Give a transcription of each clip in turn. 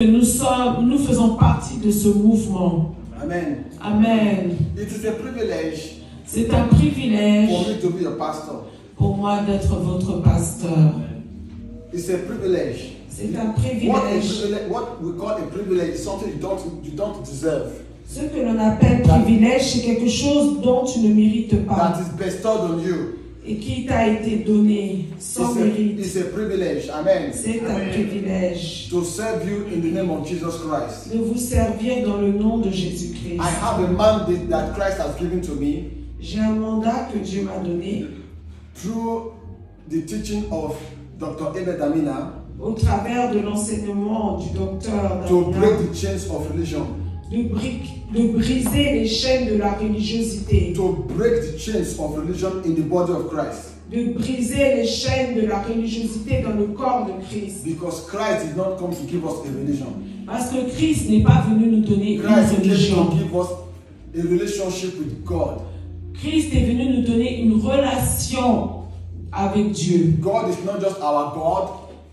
Nous faisons partie de ce mouvement. Amen. Amen. It is a privilege C'est un privilège for me to be your pastor. pour moi d'être votre pasteur. It's a privilege. C'est un privilège. What we call a privilege is something you don't deserve. Ce que l'on appelle privilège, c'est quelque chose dont tu ne mérites pas That is bestowed on you. et qui t'a été donné sans mérite. It's a privilege. Amen. C'est un privilège To serve you in the name of Jesus Christ. de vous servir dans le nom de Jésus-Christ. I have a mandate that Christ has given to me J'ai un mandat que Dieu m'a donné through the teaching of Dr. Ebed Amina au travers de l'enseignement du docteur to Damina, break the chains of religion. de briser les chaînes de la religiosité, To break the chains of religion in the body of Christ. de briser les chaînes de la religiosité dans le corps de Christ. Because Christ did not come to give us a religion. Parce que Christ n'est pas venu nous donner une Christ came religion. to give us a relationship with God. Christ est venu nous donner une relation avec Dieu. God is not just our God,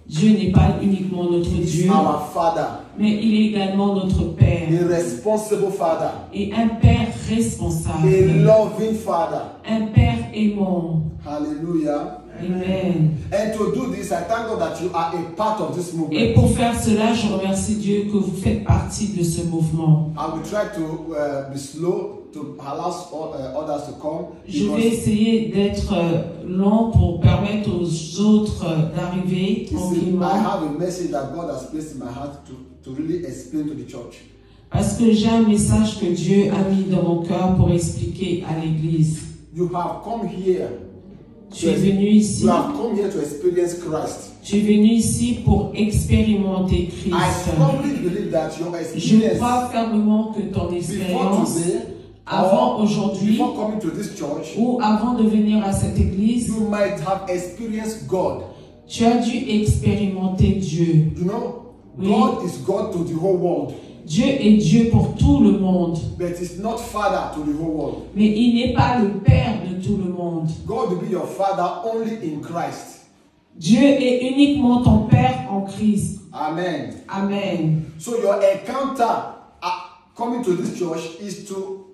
Dieu n'est pas uniquement notre He is Dieu, our Father, mais il est également notre Père. a responsible Father, Et un Père a responsable, loving Father. un Père aimant. Hallelujah. Amen. And to do this, I thank God that you are a part of this Et movement. pour faire cela, je remercie Dieu que vous faites partie de ce mouvement. I will try to be slow to allow others to come. Je vais essayer d'être lent pour permettre aux autres d'arriver You see, I tranquillement. have a message that God has placed in my heart to really explain to the church. Parce que j'ai un message que Dieu a mis dans mon cœur pour expliquer à l'Église. You have come here. Tu es venu ici. You have come here to experience Christ. Tu es venu ici pour expérimenter I Christ. strongly believe that your Je experience crois fermement que ton before expérience, today, avant or aujourd'hui, before coming to this church, ou avant de venir à cette église, you might have experienced God. tu as dû expérimenter Dieu. You know, Oui. God is God to the whole world, Dieu est Dieu pour tout le monde, but He's not Father to the whole world. mais il n'est pas le Père de tout le monde. God will be your Father only in Christ. Dieu est uniquement ton Père en Christ. Amen. Amen. So your encounter coming to this church is to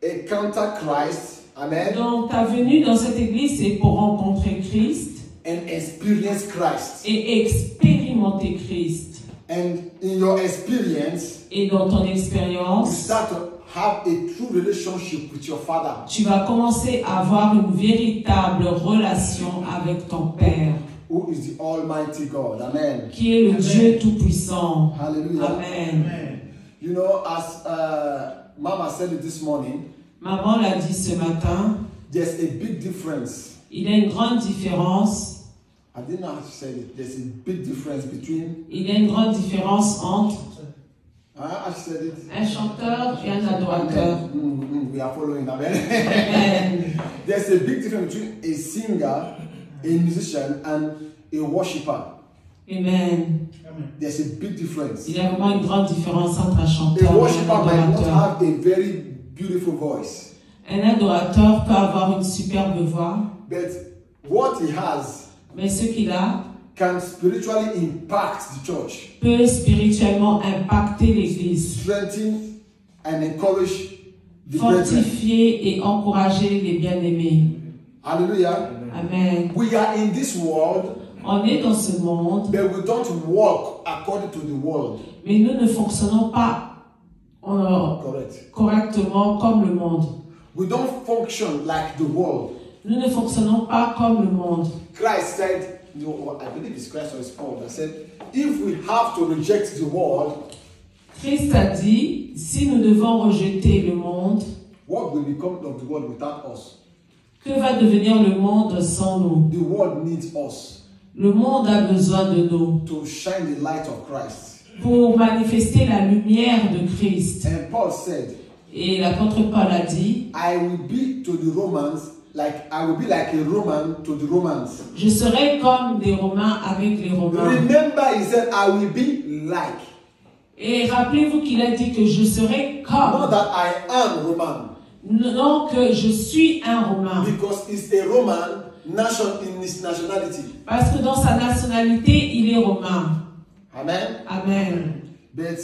encounter Christ. Amen. Donc ta venue dans cette église, c'est pour rencontrer Christ And experience Christ. et expérimenter Christ. And in your experience, Et dans ton you expérience, start to have a true relationship with your Father, tu vas commencer à avoir une véritable relation avec ton Père, who is the Almighty God. Amen. qui est le Dieu Tout-Puissant. Hallelujah. Amen. You know, as Mama said it this morning, Maman l'a dit ce matin, there's a big difference. il y a une grande différence. I didn't know how to say it. There's a big difference between. Il y a une grande différence entre I said it. un chanteur et un adorateur. We are following. Amen. Amen. There's a big difference between a singer, a musician, and a worshipper. Amen. There's a big difference. Il y a vraiment une grande différence entre un A chanteur et un worshipper might not adorateur. have a very beautiful voice, Un adorateur peut avoir une superbe voix, but what he has mais ce qu'il a can spiritually impact the church, peut spirituellement impacter l'Église, strengthen and encourage the brethren. fortifier et encourager les bien-aimés. Hallelujah. Amen. We are in this world, On est dans ce monde, but we don't walk according to the world. mais nous ne fonctionnons pas Correct. correctement comme le monde. We don't function like the world. Nous ne fonctionnons pas comme le monde. Christ said, I believe it's Christ or it's Paul that said, if we have to reject the world, Christ a dit, si nous devons rejeter le monde, what will become of the world without us? que va devenir le monde sans nous? The world needs us Le monde a besoin de nous to shine the light of Christ. pour manifester la lumière de Christ. And Paul said, Et l'apôtre Paul a dit, I will be to the Romans like I will be like a Roman to the Romans. je serai comme des Romains avec les Romains. Remember, he said, I will be like. Et rappelez-vous qu'il a dit que je serai Not comme. that I am Roman, Non que je suis un Romain. because he's a Roman nation in his nationality. Parce que dans sa nationalité, il est Romain. Amen. Amen. But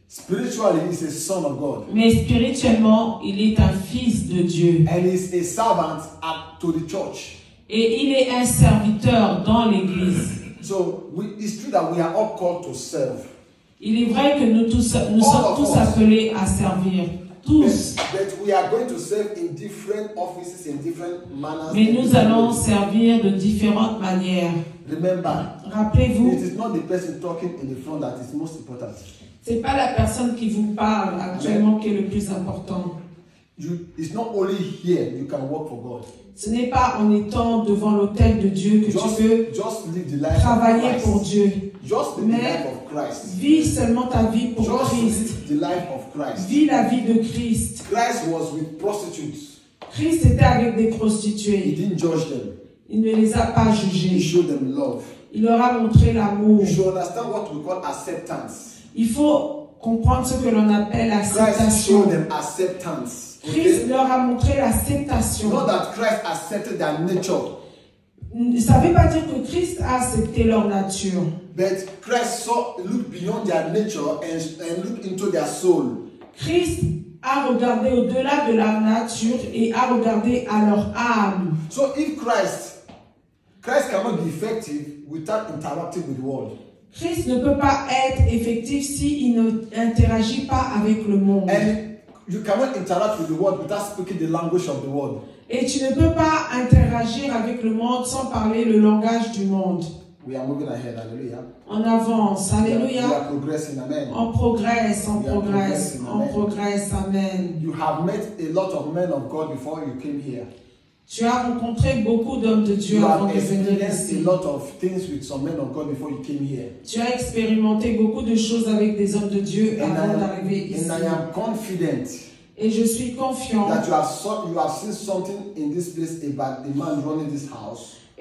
spiritually, he's a son of God. Mais spirituellement, il est un fils de Dieu. And he's a servant to the church. Et il est un serviteur dans l'Église. So it's true that we are all called to serve. Il est vrai que nous sommes tous appelés à servir. Tous. But we are going to serve in different offices, in different manners. Mais nous allons servir de différentes manières. Remember, rappelez-vous, it is not the person talking in the front that is most important. C'est pas la personne qui vous parle actuellement qui est le plus important. It's not only here you can work for God. Ce n'est pas en étant devant l'autel de Dieu que tu peux travailler pour Dieu. Mais vis seulement ta vie pour Christ. Vis la vie de Christ. Christ était avec des prostituées. Il ne les a pas jugées. Il leur a montré l'amour. Il faut comprendre ce que l'on appelle l'acceptation. Christ leur a montré l'acceptation. Ça ne veut pas dire que Christ a accepté leur nature. But Christ looked beyond their nature and looked into their soul. Christ a regardé au-delà de la nature et a regardé à leur âme. So if Christ cannot be effective without interacting with the world. Christ ne peut pas être effectif s'il n'interagit pas avec le monde. And you cannot interact with the world without speaking the language of the world. Et tu ne peux pas interagir avec le monde sans parler le langage du monde. We are moving ahead, hallelujah. On avance, alléluia. We are progressing, amen. On progresse, on progresse, amen. You have met a lot of men of God before you came here. Tu as rencontré beaucoup d'hommes de Dieu avant de venir ici. Tu as expérimenté beaucoup de choses avec des hommes de Dieu avant d'arriver ici. Et je suis confiant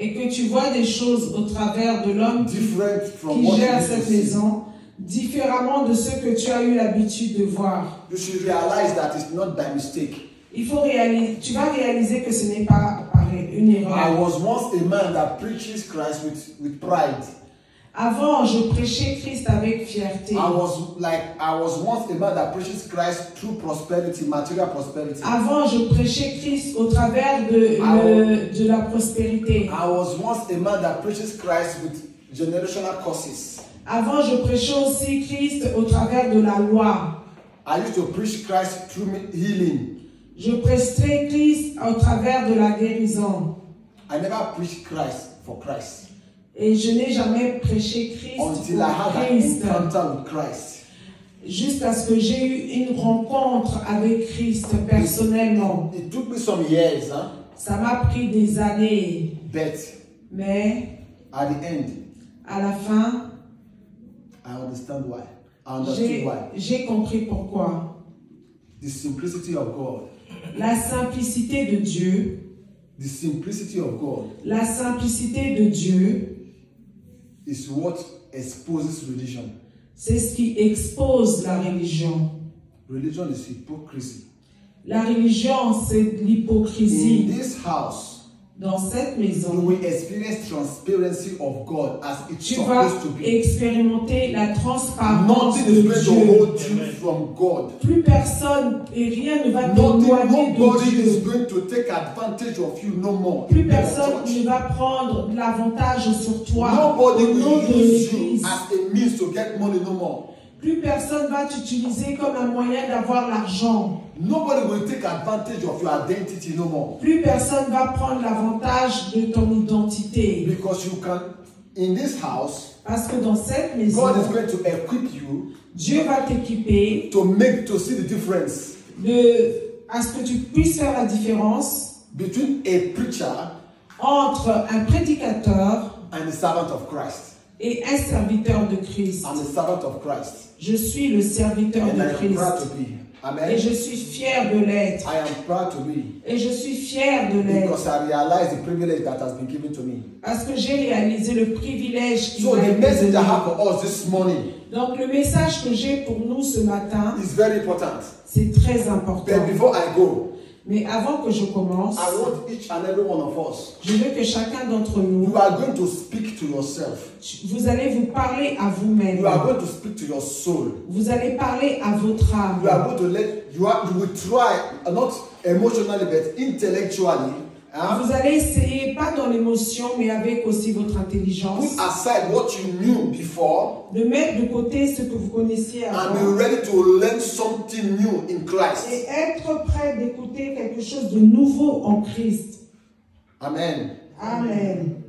et que tu vois des choses au travers de l'homme qui gère cette maison différemment de ce que tu as eu l'habitude de voir. You should realize that it's not by mistake. Tu vas réaliser que ce n'est pas une erreur. I was once a man that preaches Christ with pride. Avant, je prêchais Christ avec fierté. I was once a man that preaches Christ through prosperity, material prosperity. Avant, je prêchais Christ au travers de la prospérité. I was once a man that preaches Christ with generational curses. Avant, je prêchais aussi Christ au travers de la loi. I used to preach Christ through healing. Je prêcherai Christ au travers de la guérison. I never preached Christ for Christ. Et je n'ai jamais prêché Christ pour Christ. Jusqu'à ce que j'ai eu une rencontre avec Christ personnellement. It took me some years, huh? Ça m'a pris des années. Mais at the end, à la fin, I understand why. I understood why. J'ai compris pourquoi. The simplicity of God. La simplicité de Dieu. The simplicity of God. La simplicité de Dieu. Is what exposes religion. C'est ce qui expose la religion. Religion is hypocrisy. La religion, c'est l'hypocrisie. In this house, dans cette maison, you will experience transparency of God as it's tu supposed to be. vas expérimenter la transparence Nothing de is going Dieu. to hold you from God. Plus personne et rien ne va t'éloigner de Nobody Dieu. is going to take advantage of you no more. Plus personne ne va prendre l'avantage sur toi. Nobody Au nom will de use you l'Église. as a means to get money no more. Plus personne va t'utiliser comme un moyen d'avoir l'argent. Nobody will take advantage of your identity no more. Plus personne va prendre l'avantage de ton identité. Because you can, in this house, parce que dans cette maison, God is going to equip you. Dieu va t'équiper to see the difference. À ce que tu puisses faire la différence between a preacher entre un prédicateur and a servant of Christ. Et un serviteur de Christ. I'm a servant of Christ. Je suis le serviteur de Christ. Amen. Et je suis fier de l'être. I am proud to be. Et je suis fier de l'être. Because I realize the privilege that has been given to me. Parce que j'ai réalisé le privilège qui m'a été donné. So the message I have for us this morning. Donc le message que j'ai pour nous ce matin. Is very important. C'est très important. But before I go. Mais avant que je commence, I want each and every one of us. Je veux que chacun d'entre nous. You are going to speak to yourself. Vous allez vous parler à vous-même. You are going to speak to your soul. Vous allez parler à votre âme. You are going to you will try, not emotionally but intellectually. Vous allez essayer, pas dans l'émotion, mais avec aussi votre intelligence. Put aside what you knew before. De mettre de côté ce que vous connaissiez avant. And be ready to learn something new in Christ. Et être prêt d'écouter quelque chose de nouveau en Christ. Amen. Amen.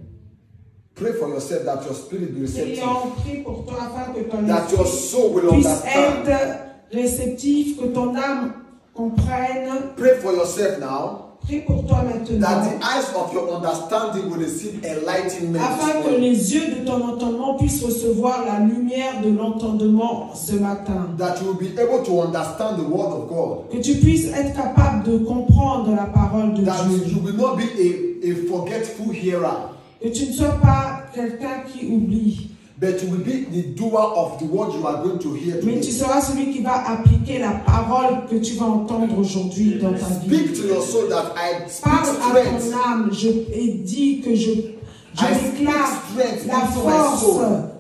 Pray for yourself that your spirit be receptive. Prie pour toi afin que ton that your soul will puisse understand. Être réceptif, que ton âme comprenne. Pray for yourself now. Prie pour toi maintenant. That the eyes of your understanding will receive enlightenment. Afin que les yeux de ton entendement puissent recevoir la lumière de l'entendement ce matin. That you will be able to understand the word of God. Que tu puisses être capable de comprendre la parole de that Dieu. That you will not be a forgetful hearer. Que tu ne sois pas quelqu'un qui oublie. But you will be the doer of the word you are going to hear today. Mais tu seras celui qui va appliquer la parole que tu vas entendre aujourd'hui dans ta vie. Speak to your soul that I speak Parle à strength. ton âme. Je dis que je déclare la force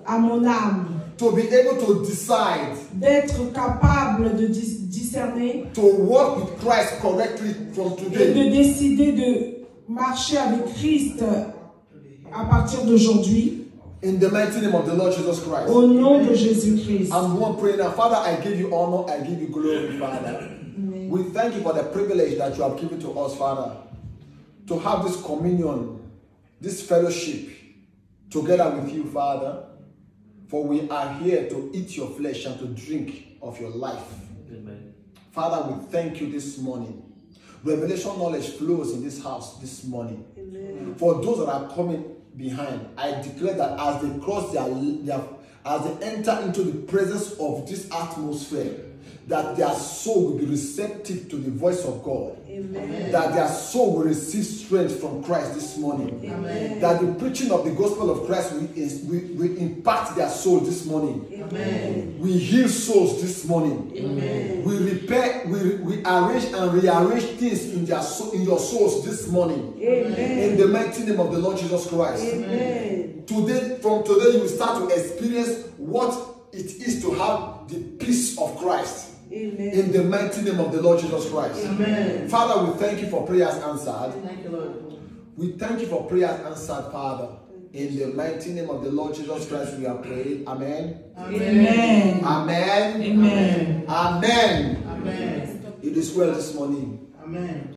à mon âme. To be able to decide. D'être capable de discerner. To walk with Christ correctly from today. Et de décider de marcher avec Christ à partir d'aujourd'hui. In the mighty name of the Lord Jesus Christ. Au nom de Jésus-Christ. I'm one praying now. Father, I give you honor, I give you glory, Father. Amen. We thank you for the privilege that you have given to us, Father, to have this communion, this fellowship together with you, Father. For we are here to eat your flesh and to drink of your life. Amen. Father, we thank you this morning. Revelation knowledge flows in this house this morning. Amen. For those that are coming behind, I declare that as they cross as they enter into the presence of this atmosphere, that their soul will be receptive to the voice of God. Amen. That their soul will receive strength from Christ this morning. Amen. That the preaching of the gospel of Christ will impact their soul this morning. Amen. We heal souls this morning. Amen. We repair, we arrange and rearrange things in your souls this morning. Amen. In the mighty name of the Lord Jesus Christ. Amen. From today, you will start to experience what it is to have the peace of Christ. Amen. In the mighty name of the Lord Jesus Christ. Amen. Father, we thank you for prayers answered. Thank you, Lord. We thank you for prayers answered, Father. In the mighty name of the Lord Jesus Christ, we have prayed. Amen. Amen. Amen. Amen. Amen. Amen. It is well this morning. Amen.